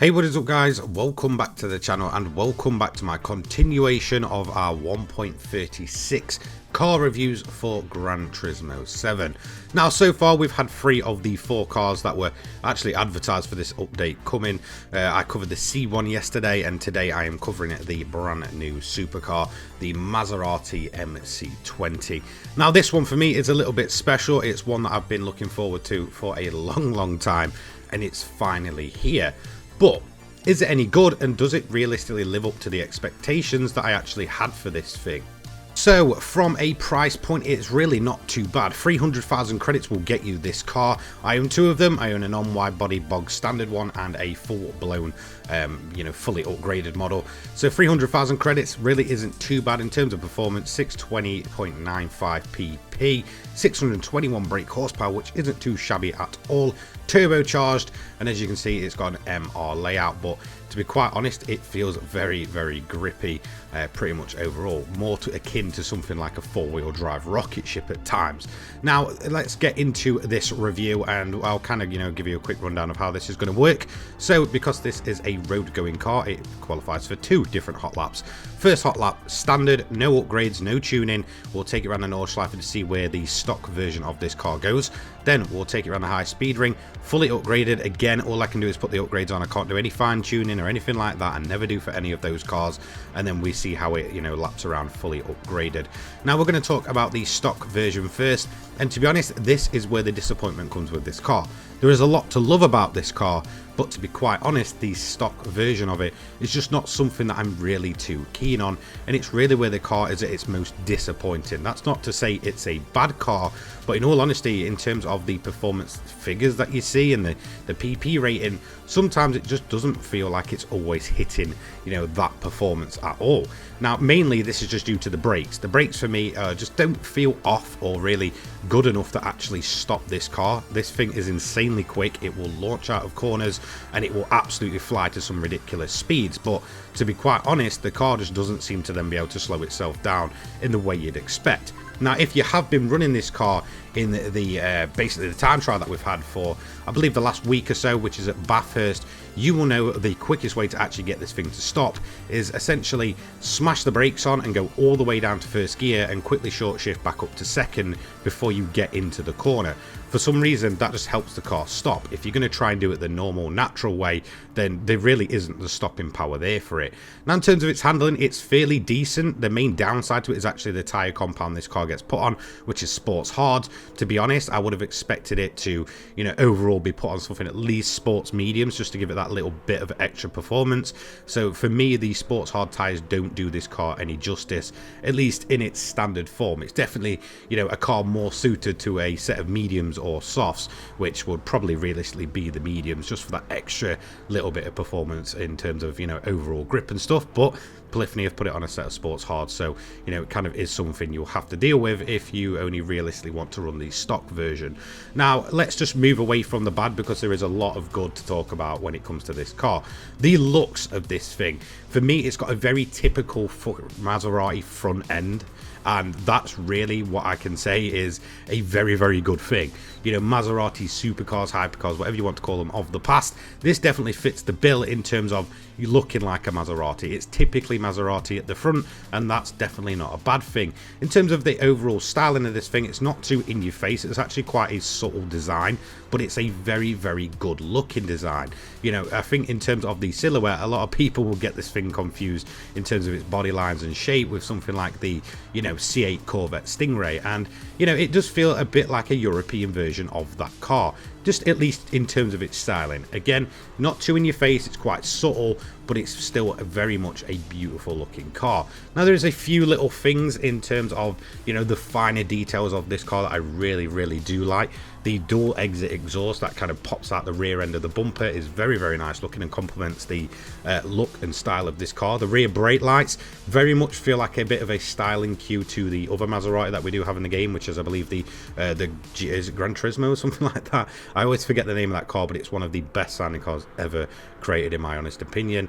Hey, what is up guys? Welcome back to the channel and welcome back to my continuation of our 1.36 car reviews for Gran Turismo 7. Now so far we've had 3 of the 4 cars that were actually advertised for this update coming. I covered the C1 yesterday and today I am covering the brand new supercar, the Maserati MC20. Now this one for me is a little bit special. It's one that I've been looking forward to for a long time and it's finally here. But is it any good and does it realistically live up to the expectations that I actually had for this thing? So from a price point, it's really not too bad. 300,000 credits will get you this car. I own 2 of them. I own a non-wide body bog standard one and a full-blown, fully upgraded model. So 300,000 credits really isn't too bad in terms of performance. 620.95 pp, 621 brake horsepower, which isn't too shabby at all. Turbocharged, and as you can see, it's got an MR layout, but to be quite honest, it feels very grippy, pretty much overall, more akin to something like a 4-wheel drive rocket ship at times. Now let's get into this review and I'll kind of give you a quick rundown of how this is going to work. So because this is a road going car, it qualifies for 2 different hot laps. First hot lap, standard, no upgrades, no tuning. We'll take it around the Nordschleife to see where the stock version of this car goes. Then we'll take it around the high speed ring, fully upgraded. Again, all I can do is put the upgrades on. I can't do any fine tuning or anything like that. I never do for any of those cars. And then we see how it laps around fully upgraded. Now we're going to talk about the stock version first, and to be honest, this is where the disappointment comes with this car. There is a lot to love about this car, but to be quite honest, the stock version of it is just not something that I'm really too keen on, and it's really where the car is at its most disappointing. That's not to say it's a bad car, but in all honesty, in terms of the performance figures that you see and the PP rating, sometimes it just doesn't feel like it's always hitting that performance at all. Now mainly this is just due to the brakes. The brakes for me just don't feel off or really good enough to actually stop this car. This thing is insanely quick. It will launch out of corners and it will absolutely fly to some ridiculous speeds, but to be quite honest, the car just doesn't seem to then be able to slow itself down in the way you'd expect. Now if you have been running this car in the basically the time trial that we've had for I believe the last week or so, which is at Bathurst, you will know the quickest way to actually get this thing to stop is essentially smash the brakes on and go all the way down to first gear and quickly short shift back up to second before you get into the corner. For some reason that just helps the car stop. If you're going to try and do it the normal natural way, then there really isn't the stopping power there for it. Now in terms of its handling, it's fairly decent. The main downside to it is actually the tyre compound this car gets put on, which is sports hard. To be honest, I would have expected it to overall be put on something at least sports mediums, just to give it that little bit of extra performance. So for me, the sports hard tyres don't do this car any justice, at least in its standard form. It's definitely a car more suited to a set of mediums or softs, which would probably realistically be the mediums, just for that extra little bit of performance in terms of overall grip and stuff. But Polyphony have put it on a set of sports hard, so it kind of is something you'll have to deal with if you only realistically want to run the stock version. Now let's just move away from the bad, because there is a lot of good to talk about when it comes to this car. The looks of this thing, for me, it's got a very typical Maserati front end, and that's really what I can say is a very good thing. Maserati supercars, hypercars, whatever you want to call them, of the past, this definitely fits the bill in terms of you looking like a Maserati. It's typically Maserati at the front, and that's definitely not a bad thing. In terms of the overall styling of this thing, it's not too in your face. It's actually quite a subtle design, but it's a very good looking design. I think in terms of the silhouette, a lot of people will get this thing confused in terms of its body lines and shape with something like the C8 Corvette Stingray, and it does feel a bit like a European version of that car, just at least in terms of its styling. Again, not too in your face, it's quite subtle, but it's still very much a beautiful looking car. Now there's a few little things in terms of the finer details of this car that I really do like. The dual exit exhaust that kind of pops out the rear end of the bumper is very nice looking and complements the look and style of this car. The rear brake lights very much feel like a bit of a styling cue to the other Maserati that we do have in the game, which is I believe the is it Gran Turismo or something like that. I always forget the name of that car, but it's one of the best sounding cars ever created, in my honest opinion.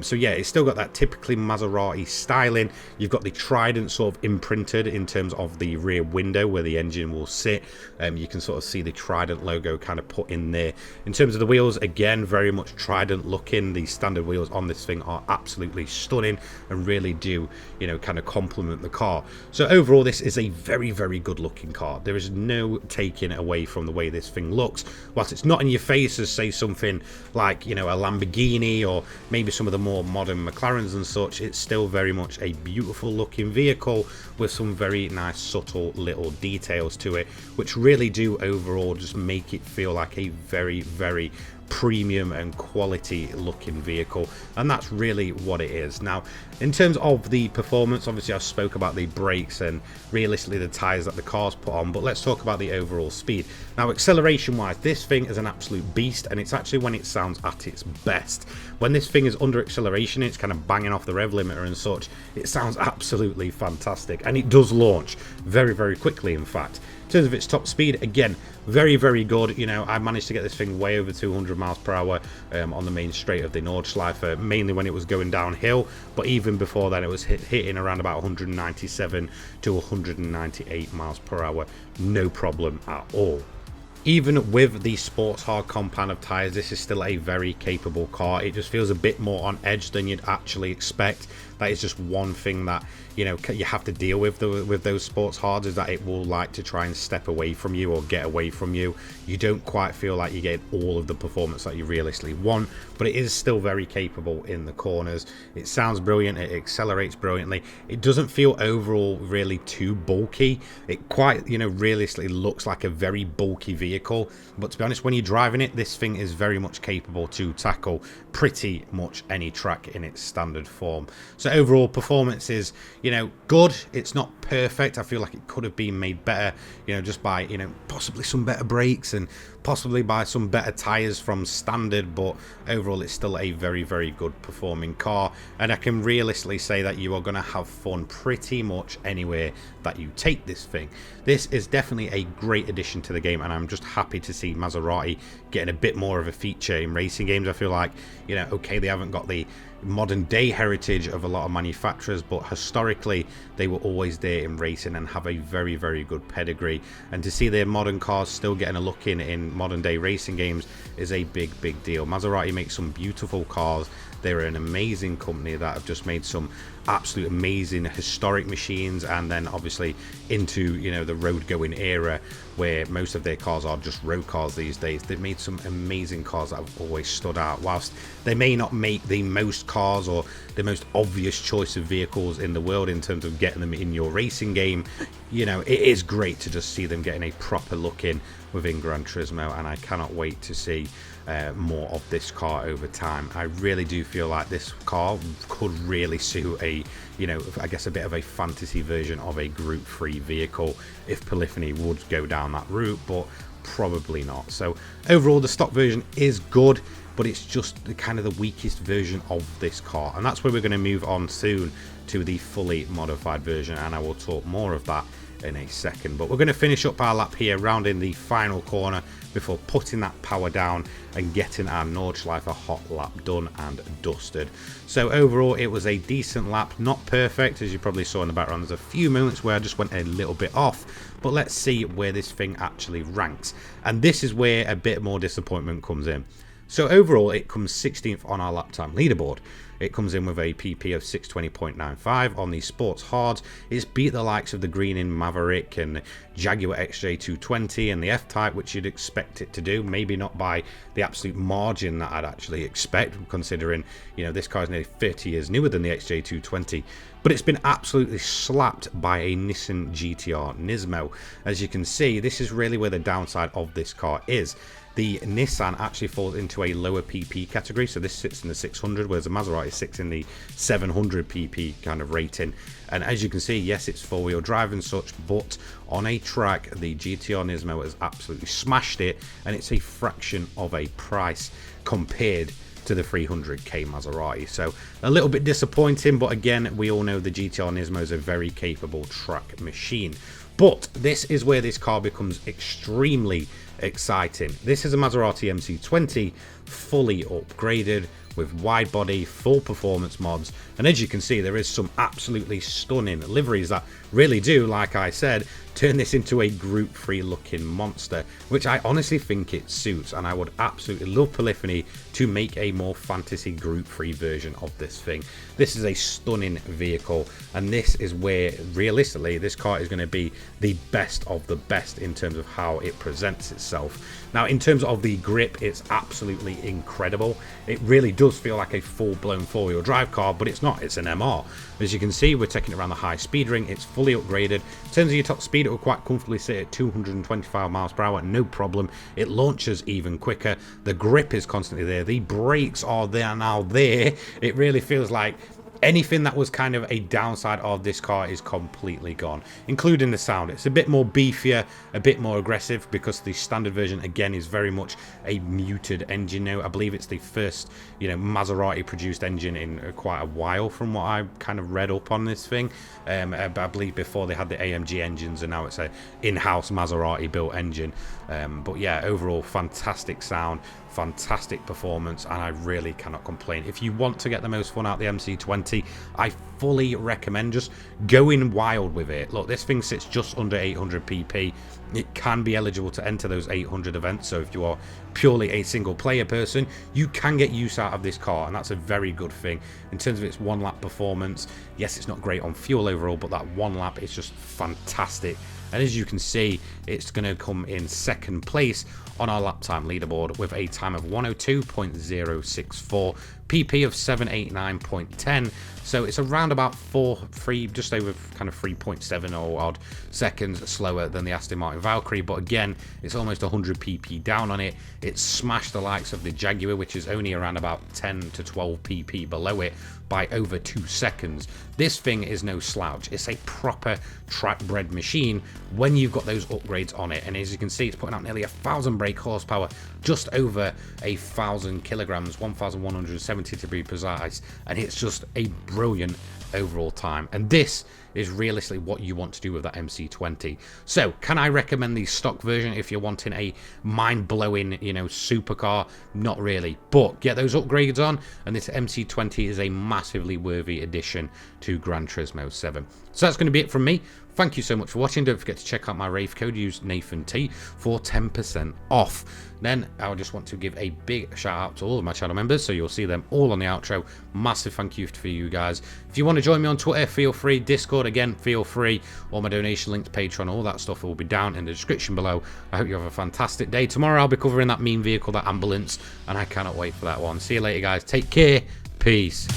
So yeah, it's still got that typically Maserati styling. You've got the Trident sort of imprinted in terms of the rear window where the engine will sit. You can sort of see the Trident logo kind of put in there. In terms of the wheels, again, very much Trident looking. The standard wheels on this thing are absolutely stunning and really do, you know, kind of complement the car. So overall, this is a very, very good looking car. There is no taking away from the way this thing looks. Whilst it's not in your face as, say, something like, you know, a Lamborghini or maybe some of the more modern McLarens and such, it's still very much a beautiful looking vehicle with some very nice subtle little details to it, which really do overall just make it feel like a very, very premium and quality looking vehicle, and that's really what it is. Now, in terms of the performance, obviously I spoke about the brakes and realistically the tires that the car's put on, but let's talk about the overall speed. Now, acceleration wise, this thing is an absolute beast, and it's actually when it sounds at its best. When this thing is under acceleration, it's kind of banging off the rev limiter and such, it sounds absolutely fantastic, and it does launch very, very quickly. In fact, in terms of its top speed, again, very, very good. You know, I managed to get this thing way over 200 miles per hour on the main straight of the Nordschleife, mainly when it was going downhill, but even before that it was hitting around about 197 to 198 miles per hour, no problem at all. Even with the sports hard compound of tires, this is still a very capable car. It just feels a bit more on edge than you'd actually expect. That is just one thing that, you know, you have to deal with with those sports hards, is that it will like to try and step away from you or get away from you. You don't quite feel like you get all of the performance that you realistically want, but it is still very capable in the corners. It sounds brilliant, it accelerates brilliantly. It doesn't feel overall really too bulky. It quite, you know, realistically looks like a very bulky vehicle, but to be honest, when you're driving it, this thing is very much capable to tackle pretty much any track in its standard form. So overall performance is, you know, good. It's not perfect. I feel like it could have been made better, you know, just by, you know, possibly some better brakes and possibly by some better tires from standard, but overall it's still a very, very good performing car, and I can realistically say that you are going to have fun pretty much anywhere that you take this thing. This is definitely a great addition to the game, and I'm just happy to see Maserati getting a bit more of a feature in racing games. I feel like, you know, okay, they haven't got the modern day heritage of a lot of manufacturers, but historically they were always there in racing and have a very, very good pedigree, and to see their modern cars still getting a look in modern day racing games is a big, big deal. Maserati makes some beautiful cars. They're an amazing company that have just made some absolute amazing historic machines, and then obviously into, you know, the road going era where most of their cars are just road cars these days. They've made some amazing cars that have always stood out. Whilst they may not make the most cars or the most obvious choice of vehicles in the world in terms of getting them in your racing game, you know, it is great to just see them getting a proper look in within Gran Turismo, and I cannot wait to see more of this car over time. I really do feel like this car could really suit a, you know, I guess a bit of a fantasy version of a Group 3 vehicle if Polyphony would go down that route, but probably not. So overall the stock version is good, but it's just the kind of the weakest version of this car, and that's where we're going to move on soon to the fully modified version, and I will talk more of that in a second. But we're going to finish up our lap here, rounding the final corner before putting that power down and getting our Nordschleife hot lap done and dusted. So overall it was a decent lap, not perfect, as you probably saw in the background. There's a few moments where I just went a little bit off, but let's see where this thing actually ranks, and this is where a bit more disappointment comes in. So overall it comes 16th on our lap time leaderboard. It comes in with a PP of 620.95 on the sports hards. It's beat the likes of the Green in Maverick and Jaguar XJ220 and the F-Type, which you'd expect it to do. Maybe not by the absolute margin that I'd actually expect, considering, you know, this car is nearly 30 years newer than the XJ220. But it's been absolutely slapped by a Nissan GTR Nismo. As you can see, this is really where the downside of this car is. The Nissan actually falls into a lower PP category, so this sits in the 600, whereas the Maserati sits in the 700 PP kind of rating. And as you can see, yes, it's four-wheel drive and such, but on a track, the GTR Nismo has absolutely smashed it, and it's a fraction of a price compared to the 300k Maserati. So a little bit disappointing, but again, we all know the GTR Nismo is a very capable track machine. But this is where this car becomes extremely exciting. This is a Maserati MC20, fully upgraded with wide body, full performance mods, and as you can see, there is some absolutely stunning liveries that really do, like I said, turn this into a Group 3 looking monster, which I honestly think it suits, and I would absolutely love Polyphony to make a more fantasy Group 3 version of this thing. This is a stunning vehicle, and this is where realistically this car is going to be the best of the best in terms of how it presents itself. Now, in terms of the grip, it's absolutely incredible. It really does feel like a full-blown four-wheel drive car, but it's not. It's an MR. As you can see, we're taking it around the high speed ring. It's fully upgraded. In terms of your top speed, it will quite comfortably sit at 225 miles per hour, no problem. It launches even quicker. The grip is constantly there. The brakes are there now there. It really feels like anything that was kind of a downside of this car is completely gone, including the sound. It's a bit more beefier, a bit more aggressive, because the standard version again is very much a muted engine now. I believe it's the first, you know, Maserati produced engine in quite a while, from what I kind of read up on this thing. I believe before they had the AMG engines, and now it's a in-house Maserati built engine. But yeah, overall fantastic sound, fantastic performance, and I really cannot complain. If you want to get the most fun out of the MC20, I fully recommend just going wild with it. Look, this thing sits just under 800 pp. It can be eligible to enter those 800 events, so if you are purely a single player person, you can get use out of this car, and that's a very good thing. In terms of its one lap performance, yes, it's not great on fuel overall, but that one lap is just fantastic. And as you can see, it's going to come in second place on our lap time leaderboard with a time of 102.064, PP of 789.10. So it's around about just over kind of 3.7 or odd seconds slower than the Aston Martin Valkyrie. But again, it's almost 100 pp down on it. It smashed the likes of the Jaguar, which is only around about 10 to 12 pp below it, by over 2 seconds. This thing is no slouch. It's a proper track bred machine when you've got those upgrades on it. And as you can see, it's putting out nearly 1,000 brake horsepower, just over 1,000 kilograms, 1,170 to be precise, and it's just a brilliant overall time. And this is realistically what you want to do with that MC20. So can I recommend the stock version if you're wanting a mind-blowing, you know, supercar? Not really, but get those upgrades on, and this MC20 is a massively worthy addition to Gran Turismo 7. So that's going to be it from me. Thank you so much for watching. Don't forget to check out my Wraith code. Use NathanT for 10% off. Then I just want to give a big shout out to all of my channel members, so you'll see them all on the outro. Massive thank you for you guys. If you want to join me on Twitter, feel free. Discord, again, feel free. All my donation links, Patreon, all that stuff will be down in the description below. I hope you have a fantastic day. Tomorrow I'll be covering that mean vehicle, that ambulance, and I cannot wait for that one. See you later, guys. Take care. Peace.